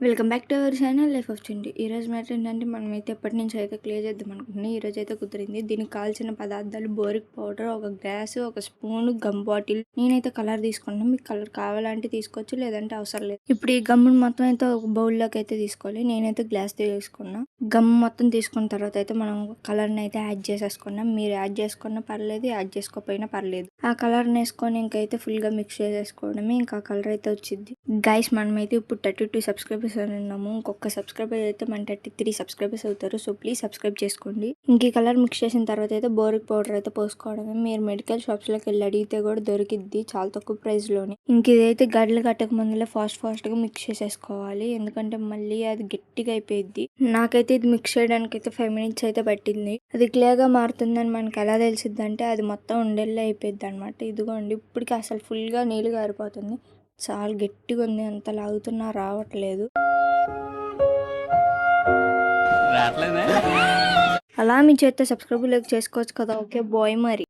Welcome back to our channel life of Chindi. ఈరోజు matter ఏంటంటే మనమైతే ఎప్పటి నుంచి అయితే క్లియర్ చేద్దాం అనుకుంటున్నాం. ఈరోజు అయితే కుదిరింది. దీనికి కావాల్సిన పదార్థాలు బోరిక్ పౌడర్, ఒక గ్లాస్, ఒక స్పూన్, గమ్ బాటిల్. నేనైతే కలర్ తీసుకున్నాను. మీకు కలర్ కావాలంటే తీసుకోవచ్చు, లేదంటే అవసరం లేదు. ఇప్పుడు ఈ గమ్మును మొత్తం అయితే ఒక బౌల్లోకి అయితే తీసుకోవాలి. నేనైతే గ్లాస్ తీసుకున్నా. గమ్ మొత్తం తీసుకున్న తర్వాత అయితే మనం కలర్ని అయితే యాడ్ చేసేసుకున్నాం. మీరు యాడ్ చేసుకున్నా పర్లేదు, యాడ్ చేసుకోకపోయినా పర్లేదు. ఆ కలర్ని వేసుకొని ఇంకైతే ఫుల్గా మిక్స్ చేసేసుకోవడమే. ఇంకా కలర్ అయితే వచ్చింది. గైస్ మనమైతే ఇప్పుడు 32 సబ్స్క్రైబర్స్ ఉన్నాము. ఇంకొక సబ్స్క్రైబర్ అయితే మన 33 సబ్స్క్రైబర్స్ అవుతారు. సో ప్లీజ్ సబ్స్క్రైబ్ చేసుకోండి. ఇంక ఈ కలర్ మిక్స్ చేసిన తర్వాత అయితే బోరిక్ పౌడర్ అయితే పోసుకోవడమే. మీరు మెడికల్ షాప్స్ లోకి వెళ్ళి అడిగితే కూడా దొరికిద్ది చాలా తక్కువ ప్రైస్ లోనే. ఇంక ఇదైతే గడ్డలు కట్టక ముందులే ఫాస్ట్ గా మిక్స్ చేసేసుకోవాలి. ఎందుకంటే మళ్ళీ అది గట్టిగా అయిపోయింది. నాకైతే ఇది మిక్స్ చేయడానికి అయితే 5 minutes అయితే పట్టింది. అది క్లియర్ గా మారుతుందని మనకి ఎలా తెలిసిద్ది అంటే అది మొత్తం ఉండేలా అయిపోయింది అనమాట. ఇదిగోండి ఇప్పటికి అసలు ఫుల్ గా నీళ్ళు గారిపోతుంది. చాలా గట్టిగా ఉంది. అంత లాగుతున్నా రావట్లేదు. అలా మీ చేత సబ్స్క్రైబ్ చేసుకోవచ్చు కదా. ఓకే బాయ్ మరి.